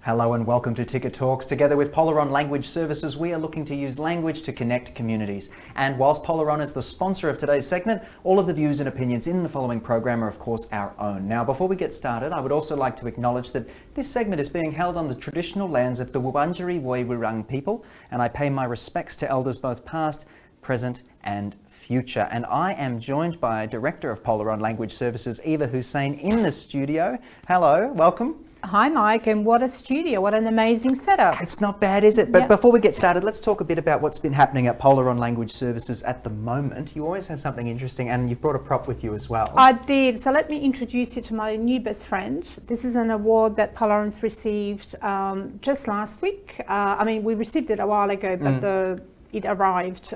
Hello and welcome to Ticket Talks. Together with Polaron Language Services, we are looking to use language to connect communities. And whilst Polaron is the sponsor of today's segment, all of the views and opinions in the following program are of course our own. Now, before we get started, I would also like to acknowledge that this segment is being held on the traditional lands of the Wurundjeri Woi-wurrung people, and I pay my respects to elders both past, present and future. And I am joined by Director of Polaron Language Services, Eva Hussein, in the studio. Hello, welcome. Hi Mike, and what a studio, what an amazing setup. It's not bad, is it? But Yep. Before we get started, let's talk a bit about what's been happening at Polaron Language Services at the moment. You always have something interesting, and you've brought a prop with you as well. I did, so let me introduce you to my new best friend. This is an award that Polaron's received just last week. We received it a while ago, but it arrived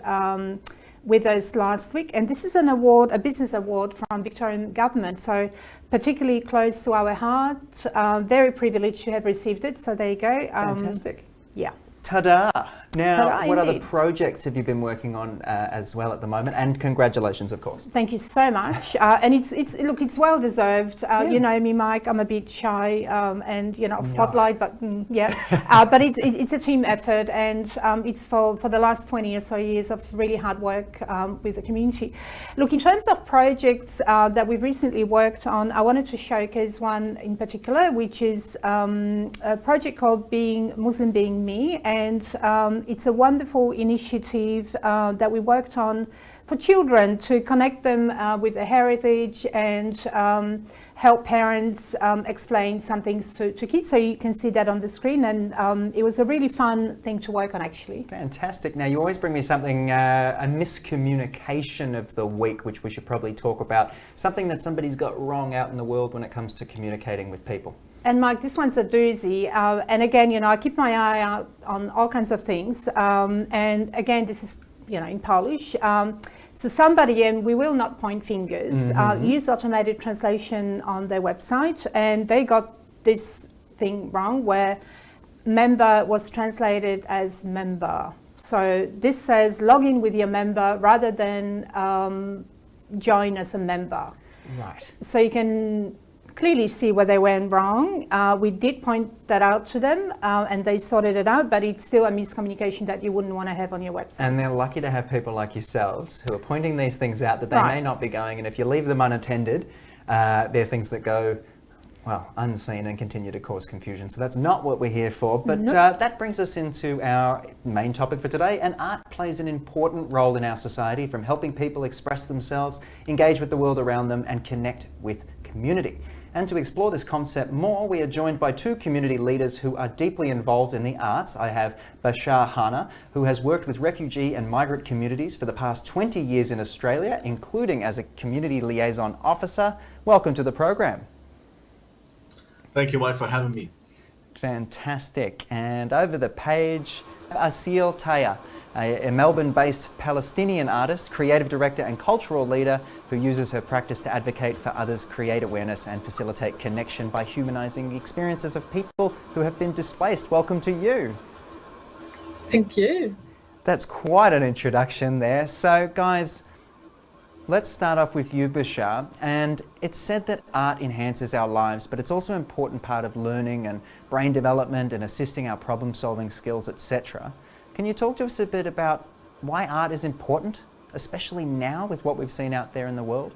with us last week, and this is an award, a business award from Victorian government, so particularly close to our heart. Very privileged to have received it, so there you go. Fantastic. Yeah. Ta-da! Now, Ta-da, what other indeed. projects have you been working on as well at the moment? And congratulations, of course. Thank you so much, and it's well deserved. You know me, Mike. I'm a bit shy, and of spotlight, but but it's a team effort, and it's for the last 20 or so years of really hard work with the community. Look, in terms of projects that we've recently worked on, I wanted to showcase one in particular, which is a project called Muslim Being Me, and it's a wonderful initiative that we worked on for children to connect them with their heritage and help parents explain some things to kids. So you can see that on the screen, and it was a really fun thing to work on, actually. Fantastic. Now, you always bring me something, a miscommunication of the week, which we should probably talk about. Something that somebody's got wrong out in the world when it comes to communicating with people. And Mike, this one's a doozy. And again, I keep my eye out on all kinds of things. And again, this is, in Polish. So somebody, and we will not point fingers, used automated translation on their website, and they got this thing wrong where member was translated as member. So this says log in with your member rather than join as a member. Right. So you can clearly see where they went wrong. We did point that out to them, and they sorted it out, but it's still a miscommunication that you wouldn't want to have on your website. And they're lucky to have people like yourselves who are pointing these things out that they may not be going, and if you leave them unattended, they're things that go, well, unseen and continue to cause confusion. So that's not what we're here for, but that brings us into our main topic for today, and art plays an important role in our society, from helping people express themselves, engage with the world around them, and connect with community. And to explore this concept more, we are joined by two community leaders who are deeply involved in the arts. I have Bashar Hanna, who has worked with refugee and migrant communities for the past 20 years in Australia, including as a community liaison officer. Welcome to the program. Thank you, Mike, for having me. Fantastic. And over the page, Aseel Tayah, a Melbourne-based Palestinian artist, creative director and cultural leader who uses her practice to advocate for others, create awareness and facilitate connection by humanising the experiences of people who have been displaced. Welcome to you. Thank you. That's quite an introduction there. So guys, let's start off with you, Bashar. And it's said that art enhances our lives, but it's also an important part of learning and brain development and assisting our problem-solving skills, etc. Can you talk to us a bit about why art is important, especially now with what we've seen out there in the world?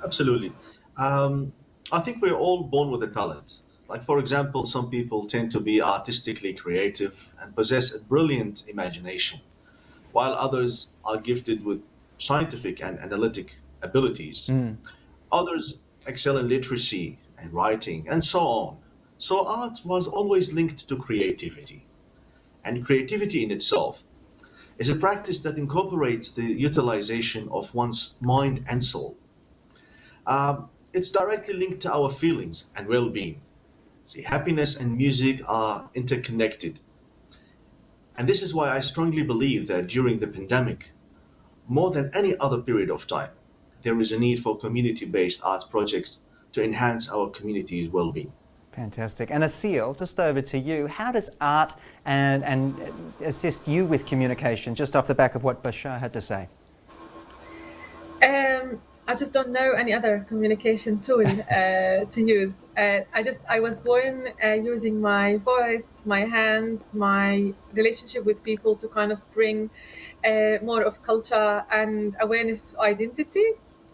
Absolutely. I think we're all born with a talent. Like, for example, some people tend to be artistically creative and possess a brilliant imagination, while others are gifted with scientific and analytic abilities. Others excel in literacy and writing and so on. So art was always linked to creativity. And creativity in itself is a practice that incorporates the utilization of one's mind and soul. It's directly linked to our feelings and well-being. See, happiness and music are interconnected. And this is why I strongly believe that during the pandemic, more than any other period of time, there is a need for community-based art projects to enhance our community's well-being. Fantastic. And Aseel, just over to you. How does art and assist you with communication, just off the back of what Bashar had to say? I just don't know any other communication tool to use. I was born using my voice, my hands, my relationship with people to kind of bring more of culture and awareness of identity.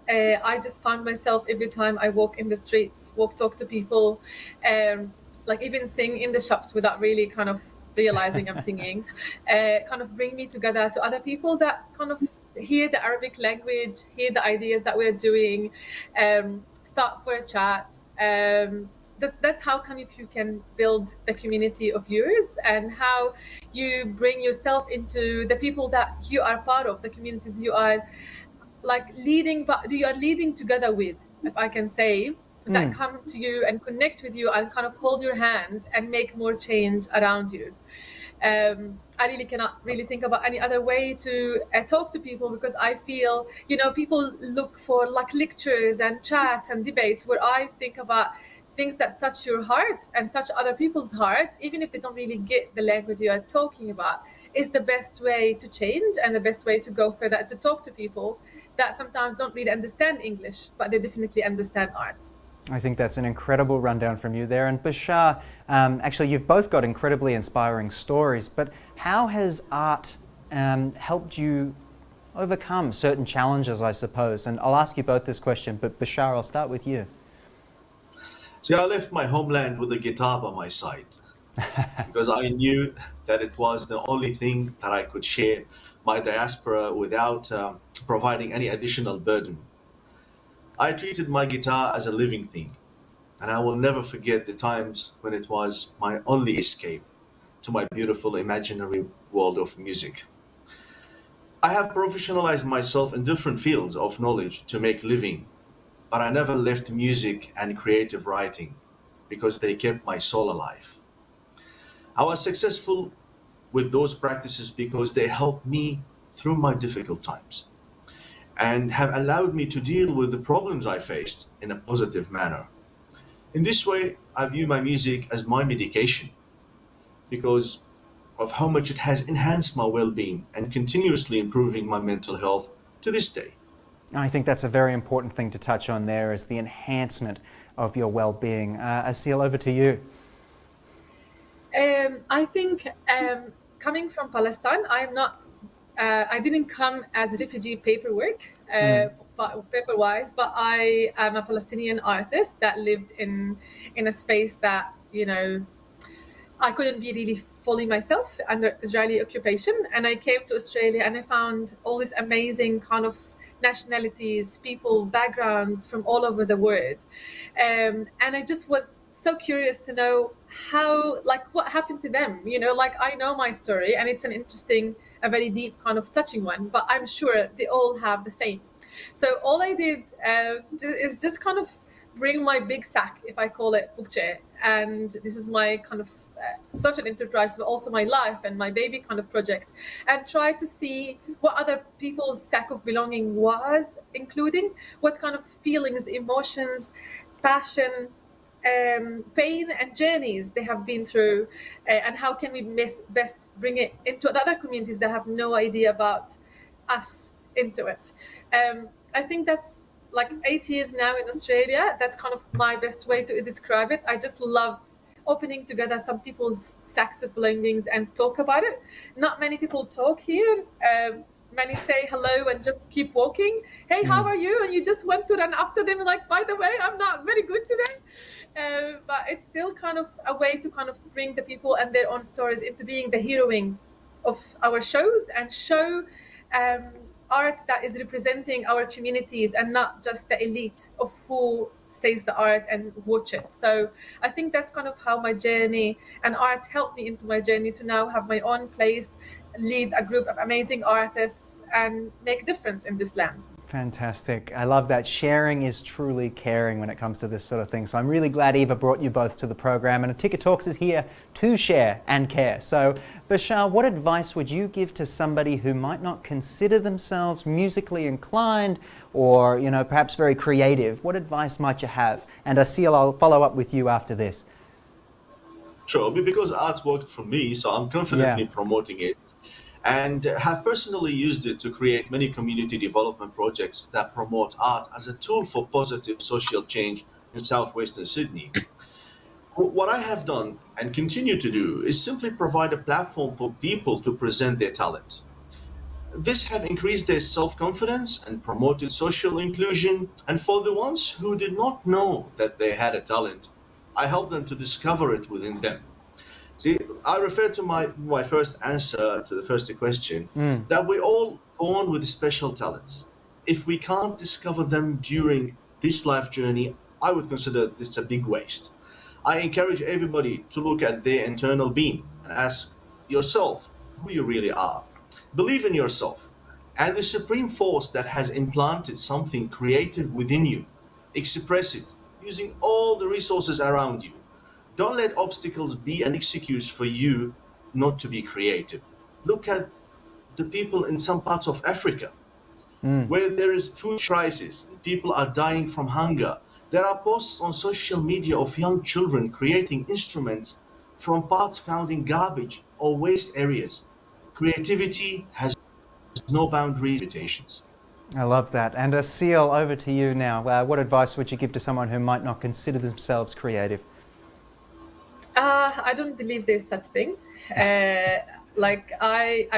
I just found myself every time I walk in the streets, talk to people, like even sing in the shops without really kind of realizing I'm singing, kind of bring me together to other people that kind of hear the Arabic language, hear the ideas that we're doing, start for a chat. That's how kind of you can build the community of yours, and how you bring yourself into the people that you are part of, the communities you are like leading, but you are leading together with, if I can say, that come to you and connect with you and kind of hold your hand and make more change around you. I really cannot really think about any other way to talk to people, because I feel, people look for like lectures and chats and debates, where I think about things that touch your heart and touch other people's heart, even if they don't really get the language you are talking about, is the best way to change and the best way to go further, to talk to people that sometimes don't really understand English, but they definitely understand art. I think that's an incredible rundown from you there. And Bashar, actually, you've both got incredibly inspiring stories, but how has art helped you overcome certain challenges, I suppose? And I'll ask you both this question, but Bashar, I'll start with you. See, I left my homeland with a guitar by my side because I knew that it was the only thing that I could share my diaspora without providing any additional burden. I treated my guitar as a living thing, and I will never forget the times when it was my only escape to my beautiful imaginary world of music. I have professionalized myself in different fields of knowledge to make living, but I never left music and creative writing because they kept my soul alive. I was successful with those practices because they helped me through my difficult times and have allowed me to deal with the problems I faced in a positive manner. In this way, I view my music as my medication because of how much it has enhanced my well being and continuously improving my mental health to this day. I think that's a very important thing to touch on there, is the enhancement of your well-being. Aseel, over to you. I think coming from Palestine, I'm not. I didn't come as refugee paperwork, but paper-wise, but I am a Palestinian artist that lived in a space that I couldn't be really fully myself under Israeli occupation. And I came to Australia and I found all these amazing kind of nationalities, people, backgrounds from all over the world. And I just was so curious to know how, like, what happened to them. Like, I know my story and it's an interesting, a very deep, kind of touching one, but I'm sure they all have the same. So all I did is just kind of bring my big sack, if I call it Bukjeh, and this is my kind of social enterprise, but also my life and my baby kind of project, and try to see what other people's sack of belonging was, including what kind of feelings, emotions, passion, pain and journeys they have been through, and how can we best bring it into the other communities that have no idea about us into it. I think that's like 8 years now in Australia. That's kind of my best way to describe it. I just love opening together some people's sacks of belongings and talk about it. Not many people talk here. Many say hello and just keep walking. Hey, how are you? And you just want to run after them like, by the way, I'm not very good today. But it's still kind of a way to kind of bring the people and their own stories into being the heroine of our shows, and show art that is representing our communities and not just the elite of who says the art and watch it. So I think that's kind of how my journey and art helped me into my journey to now have my own place, lead a group of amazing artists, and make a difference in this land. Fantastic. I love that. Sharing is truly caring when it comes to this sort of thing. So I'm really glad Eva brought you both to the program, and Ticket Talks is here to share and care. So Bashar, what advice would you give to somebody who might not consider themselves musically inclined or, perhaps very creative? What advice might you have? And Aseel, I'll follow up with you after this. Sure, because art worked for me, so I'm confidently promoting it. and have personally used it to create many community development projects that promote art as a tool for positive social change in southwestern Sydney. What I have done and continue to do is simply provide a platform for people to present their talent. This have increased their self-confidence and promoted social inclusion. And for the ones who did not know that they had a talent, I helped them to discover it within them. See, I refer to my first answer to the first question that we're all born with special talents. If we can't discover them during this life journey, I would consider this a big waste. I encourage everybody to look at their internal being and ask yourself who you really are. Believe in yourself and the supreme force that has implanted something creative within you. Express it using all the resources around you. Don't let obstacles be an excuse for you not to be creative. Look at the people in some parts of Africa where there is food crisis and people are dying from hunger. There are posts on social media of young children creating instruments from parts found in garbage or waste areas. Creativity has no boundaries, limitations. I love that. And Aseel, over to you now. What advice would you give to someone who might not consider themselves creative? I don't believe there's such thing. I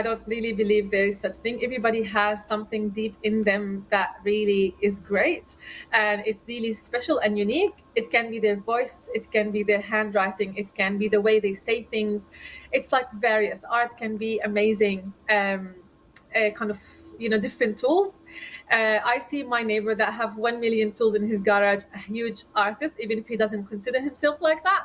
don't really believe there is such thing. Everybody has something deep in them that really is great, and it's really special and unique. It can be their voice, it can be their handwriting, it can be the way they say things. It's like various. Art can be amazing. Kind of different tools. I see my neighbor that have 1 million tools in his garage, a huge artist, even if he doesn't consider himself like that.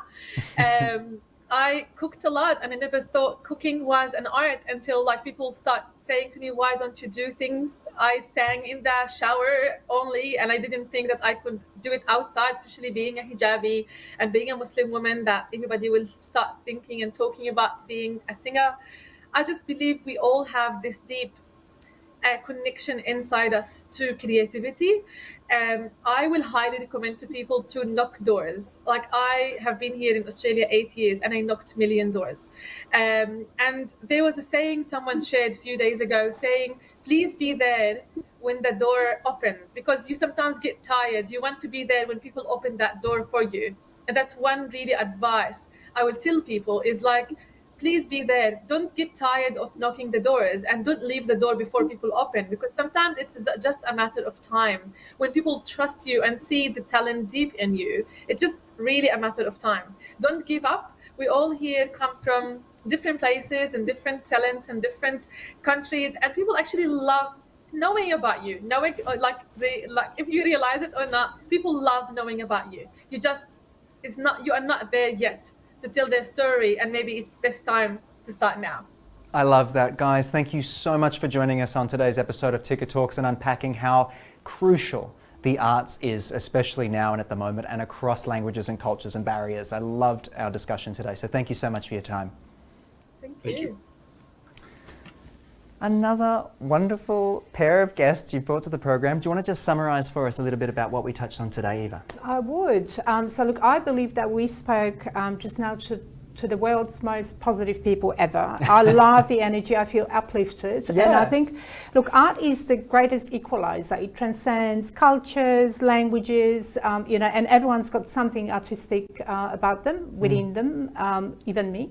I cooked a lot, and I never thought cooking was an art until people start saying to me, why don't you do things? I sang in the shower only, and I didn't think that I could do it outside, especially being a hijabi and being a Muslim woman, that everybody will start thinking and talking about being a singer. I just believe we all have this deep connection inside us to creativity. I will highly recommend to people to knock doors. Like, I have been here in Australia 8 years and I knocked million doors. And there was a saying someone shared a few days ago saying, please be there when the door opens, because you sometimes get tired. You want to be there when people open that door for you. And that's one really advice I will tell people is please be there. Don't get tired of knocking the doors, and don't leave the door before people open, because sometimes it's just a matter of time. When people trust you and see the talent deep in you, it's just really a matter of time. Don't give up. We all here come from different places and different talents and different countries, and people actually love knowing about you. Knowing, if you realize it or not, people love knowing about you. You are not there yet to tell their story, and maybe it's the best time to start now. I love that, guys. Thank you so much for joining us on today's episode of Ticker Talks and unpacking how crucial the arts is, especially now and at the moment, and across languages and cultures and barriers. I loved our discussion today, so thank you so much for your time. Thank you. Another wonderful pair of guests you brought to the program. Do you want to just summarise for us a little bit about what we touched on today, Eva? I would. So look, I believe that we spoke just now to the world's most positive people ever. I love the energy. I feel uplifted. Yeah. And I think, look, art is the greatest equalizer. It transcends cultures, languages, and everyone's got something artistic about them, within them, even me.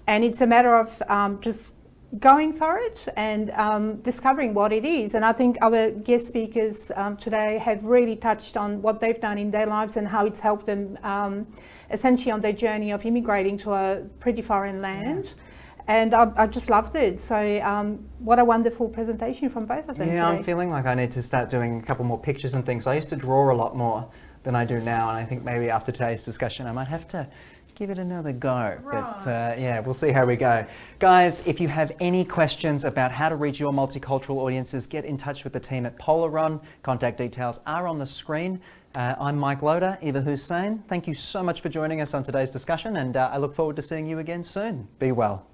And it's a matter of just going for it and discovering what it is. And I think our guest speakers today have really touched on what they've done in their lives and how it's helped them essentially on their journey of immigrating to a pretty foreign land. Yeah. And I just loved it. So what a wonderful presentation from both of them Yeah, today. I'm feeling like I need to start doing a couple more pictures and things. I used to draw a lot more than I do now, and I think maybe after today's discussion I might have to give it another go. Right. But yeah, we'll see how we go. Guys, if you have any questions about how to reach your multicultural audiences, get in touch with the team at Polaron. Contact details are on the screen. I'm Mike Loder, Eva Hussein. Thank you so much for joining us on today's discussion, and I look forward to seeing you again soon. Be well.